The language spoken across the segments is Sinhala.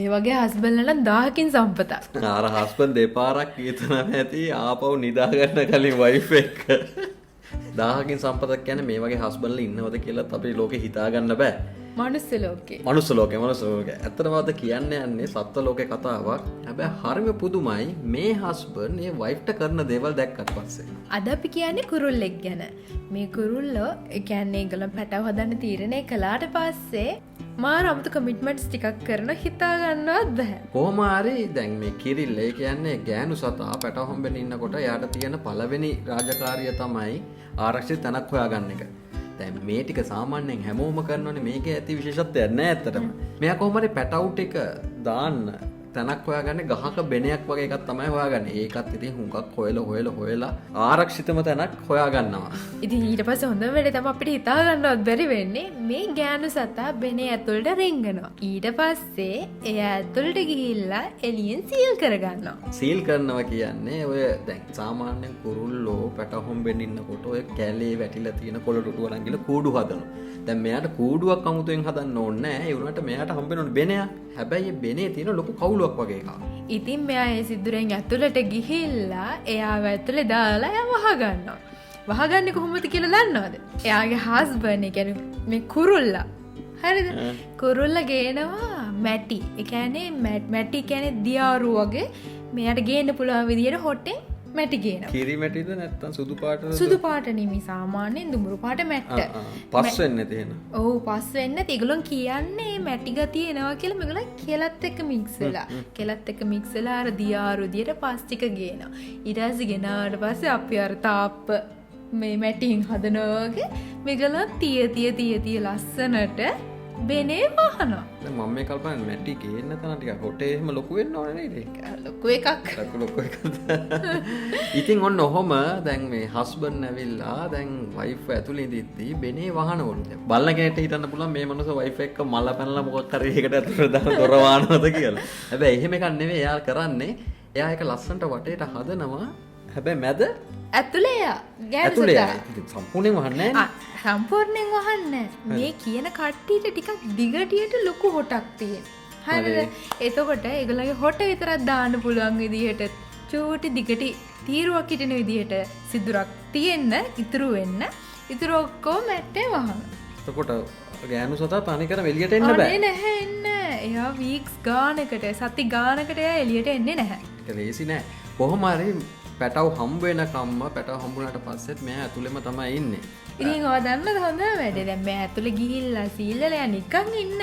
මේ වගේ හස්බන්ඩ්ලා නම් 1000කින් සම්පතක්. අර හස්බන්ඩ් දෙපාරක් කීතනම ඇති ආපහු නිදා ගන්න කලින් වයිෆ් එක්ක 1000කින් සම්පතක් කියන්නේ මේ වගේ හස්බන්ඩ්ලා ඉන්නවද කියලාත් අපේ ලෝකේ හිතා ගන්න බෑ. මනුස්ස ලෝකේ. මනුස්ස ලෝකේ. ඇත්තටම අද කියන්න යන්නේ සත්ත්ව ලෝකේ කතාවක්. හැබැයි හරිම පුදුමයි මේ හස්බන්ඩ් මේ වයිෆ්ට කරන දේවල් දැක්කට පස්සේ. අද අපි කියන්නේ කුරුල්ලෙක් ගැන. මේ කුරුල්ලෝ ඒ කියන්නේ ඒගොල්ලෝ පැටව හදන්න තීරණය කළාට පස්සේ මාර අමුතු කමිට්මන්ට්ස් ටිකක් කරන හිතා ගන්නවත් බෑ. කොහොම හරි දැන් මේ කිරිල්ල ඒ කියන්නේ ගෑනු සතා පැටව හොම්බෙන්න ඉන්නකොට යාට තියෙන පළවෙනි රාජකාරිය තමයි ආරක්ෂිත තැනක් හොයාගන්න එක. දැන් මේ ටික සාමාන්‍යයෙන් හැමෝම කරනවනේ මේකේ ඇති විශේෂත්වයක් නෑ ඇත්තටම. මෙයා කොහොම හරි පැටවු ටික දාන්න තැනක් හොයාගන්නේ ගහක බෙනයක් වගේ එකක් තමයි හොයාගන්නේ. ඒකත් ඉතින් හුඟක් හොයලා ආරක්ෂිතම තැනක් හොයාගන්නවා. ඉතින් ඊට පස්සේ හොඳම වෙලේ තමයි අපිට හිතා ගන්නවත් බැරි වෙන්නේ මේ ගෑනු සතා බෙනේ ඇතුළට රිංගනවා. ඊට පස්සේ එයා ඇතුළට ගිහිල්ලා එළියෙන් සීල් කරගන්නවා. සීල් කරනවා කියන්නේ ඔය දැන් සාමාන්‍යයෙන් කුරුල්ලෝ පැටව හොම්බෙන්න ඉන්නකොට ඔය කැලේ වැටිලා තියෙන කොළ ටුටු වලන් ගිහලා කූඩු හදනවා. දැන් මෙයාට කූඩුවක් අමුතුවෙන් හදන්න ඕනේ නෑ. ඒ උනාට මෙයාට හම්බෙන්න ඕනේ බෙනයක්. හැබැයි බෙනේ තියෙන ලොකු කවුලුවක් වගේ එකක්. ඉතින් මෙයා ඒ සිද්දුරෙන් ඇතුළට ගිහිල්ලා එයාව ඇතුළේ දාලා එයා වහගන්නවා. වහගන්නේ කොහොමද කියලා දන්නවද? එයාගේ හස්බන්ඩ් ඒ කියන්නේ මේ කුරුල්ලා. හරිද? කුරුල්ලා ගේනවා මැටි. ඒ කියන්නේ මැටි කියන්නේ දියාරු වගේ මෙයාට ගේන්න පුළුවන් විදියට හොටේ මැටි ගේනවා. කිරි මැටිද නැත්නම් සුදු පාටද? සුදු පාට නෙමෙයි සාමාන්‍යයෙන් දුඹුරු පාට මැට්ට. පස් වෙන්නේ තියෙන. ඔව් පස් වෙන්නේ ඒගොල්ලෝ කියන්නේ මැටි ගතිය එනවා කියලා මේගොල්ලෝ කෙලත් එක්ක මික්ස් වෙලා. කෙලත් එක්ක මික්ස් වෙලා අර දියාරු දියට පස් ටික ගේනවා. ඊට පස්සේ ගෙනාවට පස්සේ අපි අර තාප්ප මේ මැටින් හදනවා වගේ මේගොල්ලෝ තිය ලස්සනට බෙනේ වහනවා. දැන් මම මේ කල්පනා මැටි ගේන්න තන ටික හොටේ එහෙම ලොකු වෙන්න ඕනේ නේද ඒක? ලොකු එකක්. ලොකු එකක්. ඉතින් ඔන්න ඔහොම දැන් මේ හස්බන්ඩ් ඇවිල්ලා දැන් වයිෆ් ඇතුලේ ඉඳිද්දි බෙනේ වහනවලු. බලන කෙනෙක්ට හිතන්න පුළුවන් මේ මනුස්ස වයිෆ් එක්ක මල්ල පැනලා මොකක් හරි ඒකට ඇතුලට දාන දොර වහනවද කියලා. හැබැයි එහෙම එකක් නෙවෙයි එයා කරන්නේ. එයා ඒක ලස්සනට වටේට හදනවා. හැබැයි මැද ඇතුලේ එයා ගෑනු සතා. සම්පූර්ණයෙන් වහන්නේ නැහැ. සම්පූර්ණයෙන් වහන්නේ මේ කියන කට්ටියට ටිකක් දිගටියට ලොකු හොටක් තියෙන. හරිද? එතකොට ඒගොල්ලන්ගේ හොට විතරක් දාන්න පුළුවන් විදිහට චූටි දිගටි තීරුවක් හිටින විදිහට සිදුරක් තියෙන්න ඉතුරු වෙන්න ඉතුරු ඔක්කොම මැට්ටේ වහන. එතකොට ගෑනු සතා තනිකරම එළියට එන්න බෑ. අනේ නැහැ එන්නේ. එයා වීක්ස් ගානකට සති ගානකට එයා එළියට එන්නේ නැහැ. ඒක ලේසි නෑ. කොහොම හරි පැටව හම්බ වෙනකම්ම පැටව හම්බුනාට පස්සෙත් මෙයා ඇතුළෙම තමයි ඉන්නේ. ඉතින් ඔයා දන්නද හොඳ වැඩේ? දැන් මෙයා ඇතුළේ ගිහිල්ලා සීල්ලලා නිකන් ඉන්න.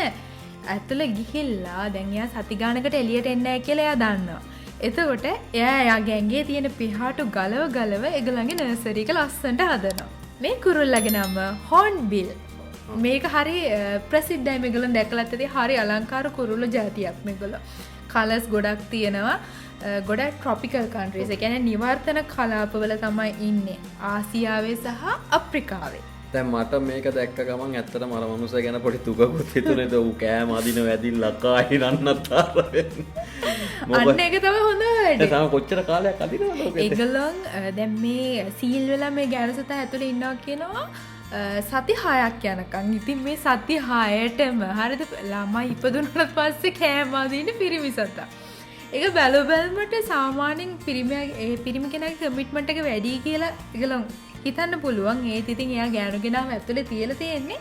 ඇතුළේ ගිහිල්ලා දැන් එයා සති ගානකට එළියට එන්නේ නැහැ කියලා එයා දන්නවා. එතකොට එයා ගැංගේ තියෙන පිහාටු ගලව ඒගොල්ලන්ගේ නර්සරි එක ලස්සනට හදනවා. මේ කුරුල්ලගේ නම හෝන්බිල්. මේක හරි ප්‍රසිද්ධයි. මේගොල්ලන් දැකලා ඇති හරි අලංකාර කුරුල්ල జాතියක් මේගොල්ලෝ. කලර්ස් ගොඩක් තියෙනවා. ගොඩක් ට්‍රොපිකල් කන්ට්‍රීස්. ඒ කියන්නේ නිවර්තන කලාපවල තමයි ඉන්නේ. ආසියාවේ සහ අප්‍රිකාවේ. දැන් මට මේක දැක්ක ගමන් ඇත්තටම අර මනුස්සය ගැන පොඩි දුකකුත් හිතුනේද ඌ කෑම අදින වැදිලා කායි නන්නතර වෙන්නේ. අන්න ඒක තමයි හොඳ වැඩේ. ඒ කොච්චර කාලයක් අදිනවද ඔකේ? ඒගොල්ලන් දැන් මේ සීල් වෙලා මේ ගෑනු සතා ඇතුලේ ඉන්නවා කියනවා සති 6ක් යනකම්. ඉතින් මේ සති 6ටම හරිද ළමයි ඉපදුනාට පස්සේ කෑම අදින පිරිමි සතා. ඒක බැලුවල්මට සාමාන්‍යයෙන් පිරිමි කෙනාගේ කමිට්මන්ට් එක වැඩි කියලා ඒගොල්ලෝ හිතන්න පුළුවන්. ඒත් ඉතින් එයා ගෑනු කෙනාව ඇතුලේ තියලා තියෙන්නේ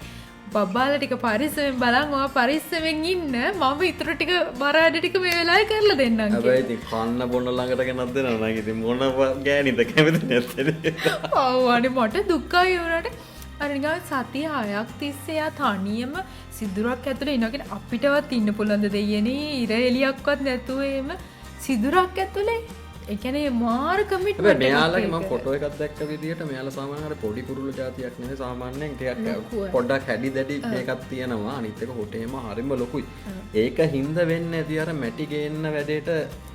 බබ්බාලා ටික පරිස්සමෙන් බලන් ඔයා පරිස්සමෙන් ඉන්න මම ඊටු ටික බර වැඩ ටික මේ වෙලාවේ කරලා දෙන්නම් කියලා. හැබැයි ඉතින් කන්න බොන්න ළඟට ගෙනත් දෙනවා නම් ඉතින් මොන ගෑනිද කැමති නැත්තේ. ඔව් අනේ මට දුක්ඛයි වුණාට අර නිකන් සතිය 6ක් තිස්සේ යා තනියම සිදුරක් ඇතුලේ ඉනවා කියන්නේ අපිටවත් ඉන්න පුළුවන් ද දෙයනේ ඉර එලියක්වත් නැතුව එහෙම සිදුරක් ඇතුලේ. ඒ කියන්නේ මාර කමිට්මන්ට් එකක්. මෙයාලගේ මම ෆොටෝ එකක් දැක්ක විදිහට මෙයාලා සාමාන්‍යයෙන් අර පොඩි කුරුළු జాතියක් නෙවෙයි සාමාන්‍යයෙන් ටිකක් පොඩ්ඩක් හැඩි දැඩි එකක් තියෙනවා. අනිත් එක හොටේම හරිම ලොකුයි. ඒක හින්ද වෙන්නේ ඇති අර මැටි ගේන්න වැඩේට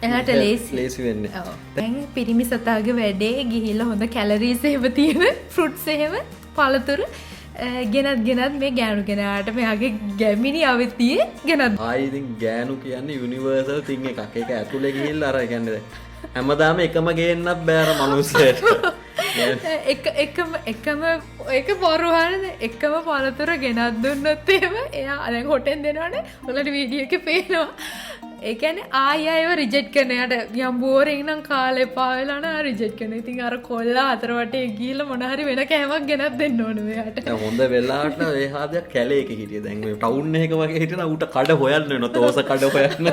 එහාට ලේසි වෙන්නේ. දැන් පිරිමි සතාගේ වැඩේ ගිහිල්ලා හොඳ කැලරීස් එහෙම තියෙන ෆෘට්ස් එහෙම පළතුරු ගෙනත් මේ ගෑනු කෙනාට මෙයාගේ ගැමිණි අවතිය ගෙනත්. ආයි ඉතින් ගෑනු කියන්නේ යුනිවර්සල් තින් එකක්. ඒක ඇතුලේ ගිහිල්ලා අර කියන්නේ හැමදාම එකම ගේන්නත් බෑ අර මිනිස්සෙට. එකම ඒක බොරු හරිද? එකම පළතුර ගෙනත් දුන්නොත් එහෙම එයා දැන් හොටෙන් දෙනවනේ. ඔයාලට වීඩියෝ එකේ පේනවා. ඒ කියන්නේ ආයෙ රිජෙක්ට් කරන යට යම් බෝරින් නම් කාලේ පාවෙලා නා රිජෙක්ට් කරන. ඉතින් අර කොල්ලා අතර වටේ ගිහලා මොන හරි වෙන කෑමක් ගෙනත් දෙන්න ඕනේ මෙයාට. හොඳ වෙලාවට ඒ හාදයක් කැලේක හිටියේ. දැන් මේ ටවුන් එකක වගේ හිටියන ඌට කඩ හොයන්න වෙනවා. තෝස කඩ හොයන්න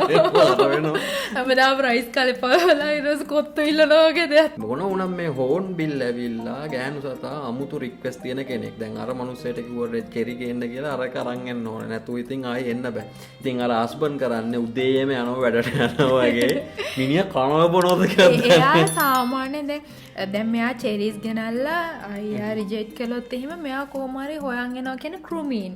වෙනවා. හැමදාම රයිස් කාලේ පාවෙලා ඊට කොත්තු ඉල්ලනවා වගේ දෙයක්. මොන වුණත් මේ හෝන් බිල් ඇවිල්ලා ගෑනු සතා අමුතු රික්වෙස්ට් තියෙන කෙනෙක්. දැන් අර මනුස්සයට කිව්වට කෙරි ගේන්න කියලා අරක අරන් එන්න ඕනේ. නැතු ඉතින් ආයෙ එන්න බෑ. ඉතින් අර හස්බන්ඩ් කරන්නේ උදේම යනවා වැඩට යනවා වගේ. මිනිහා කනවා බොනවද කියලා. එයා සාමාන්‍යයෙන් දැන් මෙයා චෙරිස් ගෙනල්ලා අයියා රිජෙක්ට් කළොත් එහෙම මෙයා කොහොම හරි හොයන් එනවා කියන ක්‍රොමීන්.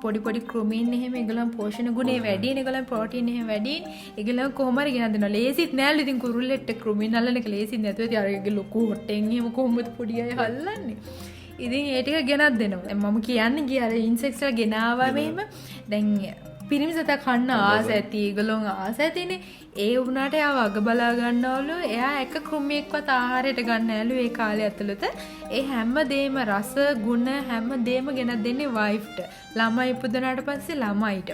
පොඩි ක්‍රොමීන් එහෙම ඒගොල්ලන් පෝෂණ ගුණේ වැඩි, ඒගොල්ලන් ප්‍රෝටීන් එහෙම වැඩි. ඒගොල්ලන් කොහොම හරි ගෙනත් දෙනවා. ලේසිත් නෑලු ඉතින් කුරුල්ලෙට ක්‍රොමීන් අල්ලන එක ලේසිත් නැතුව ඉතින් අර ඒගේ ලොකු හොටෙන් එහෙම කොහොමද පොඩි අය හල්ලන්නේ. ඉතින් ඒ ටික ගෙනත් දෙනවා. මම කියන්නේ ගිය අර ඉන්සෙක්ට්ස් වල ගෙනාවා මෙහෙම. දැන් පිරිමි සතා කන්න ආස ඇති, ඒගොල්ලොන් ආස ඇතිනේ. ඒ වුණාට එයා වග බලා ගන්නවලු. එයා එක කෘමියෙක්වත් ආහාරයට ගන්න නෑලු ඒ කාලේ ඇතුළත. ඒ හැම දෙයක්ම රස, ගුණ හැම දෙයක්ම ගෙනත් දෙන්නේ වයිෆ්ට. ළමයි ඉපදුනාට පස්සේ ළමයිට.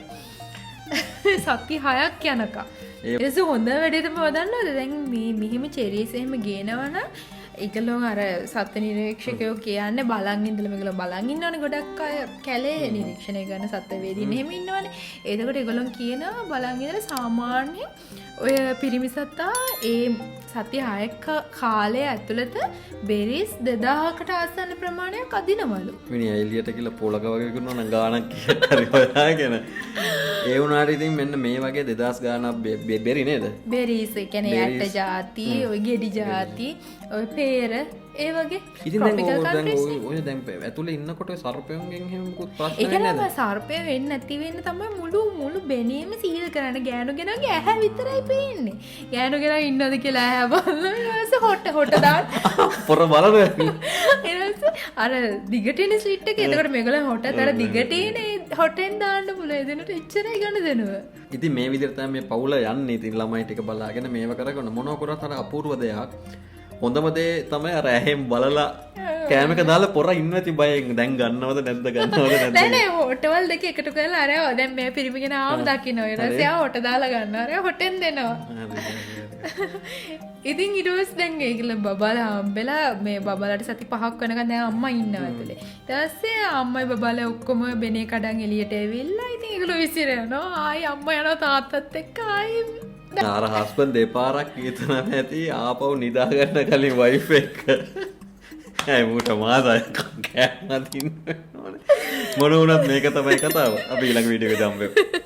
සති 6ක් යනකම්. ඒක හොඳ වැඩේ තමයි වදන්නවද? දැන් මේ මෙහිම චෙරිස් එහෙම ගේනවනම් ඒගොල්ලෝ අර සත්ත්ව නිරීක්ෂකයෝ කියන්නේ බලන් ඉඳලා මේගොල්ලෝ බලන් ඉන්නවනේ ගොඩක් අය කැලේ නිරීක්ෂණය කරන සත්ත්ව වේදීන් එහෙම ඉන්නවනේ. එතකොට ඒගොල්ලෝ කියනවා බලන් ඉඳලා සාමාන්‍ය ඔය පිරිමි සතා ඒ සති 6ක කාලය ඇතුළත බෙරිස් 2000කට ආසන්න ප්‍රමාණයක් අදිනවලු. මිනිහා එළියට කියලා පොලක වගේ කරනවා නම් ගාණක් කියලා හරි හොයාගෙන. ඒ වුණාට ඉතින් මෙන්න මේ වගේ 2000 ගාණක් බෙරි නේද? බෙරිස් ඒ කියන්නේ ඇට ಜಾති, ඔය ගෙඩි ಜಾති, ඔය පේර ඒ වගේ ඉතින් දැන් ඔය දැන් ඇතුලේ ඉන්නකොට සර්පයන්ගෙන් එහෙම මොකුත් ප්‍රශ්න වෙන්නේ නැහැ. ඒක සර්පය වෙන්නේ නැති වෙන්න තමයි මුළු බෙනීම සීල් කරන්න ගෑනු ගෙනාගේ ඇහැ විතරයි පේන්නේ. ගෑනු ගෙනා ඉන්නද කියලා ඇහැ බලන ඊට හොට දාන්න පොර බලන. ඊට අර දිගටනේ ස්ලිට් එක. එතකොට මේගොල්ලෝ හොටතර දිගටනේ හොටෙන් දාන්න පුළුවන්. එදිනට එච්චරයි ගන්න දෙනවා. ඉතින් මේ විදිහට තමයි මේ පවුල යන්නේ. ඉතින් ළමයි ටික බලාගෙන මේව කරගෙන මොනව කරත් අර අපූර්ව දෙයක්. හොඳම දේ තමයි අර ඇහෙන් බලලා කෑමක දාලා පොර ඉන්න ඇති බයෙන්. දැන් ගන්නවද නැද්ද නෑ නෑ හොටවල් දෙක එකතු කරලා අර දැන් මේ පිරිමිගෙන ආවම දකින්න ඔය රසය හොට දාලා ගන්නවා. අර හොටෙන් දෙනවා. ඉතින් ඊට පස්සේ දැන් ඒගොල්ලෝ බබාලා හම්බෙලා මේ බබාලාට සති 5ක් වෙනකන් දැන් අම්මා ඉන්නවා ඇතුලේ. ඊට පස්සේ අම්මයි බබාලා ඔක්කොම බෙනේ කඩන් එළියට ඇවිල්ලා ඉතින් ඒගොල්ලෝ විසිරෙනවා. ආයි අම්මා යනවා තාත්තත් එක්ක ආයි අර හස්බන්ඩ් දෙපාරක් හිතනවා ඇති ආපහු නිදා ගන්න කලින් වයිෆ් එක්ක. ඇයි මූට මාසයක් කෑම දින්න ඕනේ. මොන වුණත් මේක තමයි කතාව. අපි ඊළඟ වීඩියෝ එකේ හම්බෙමු.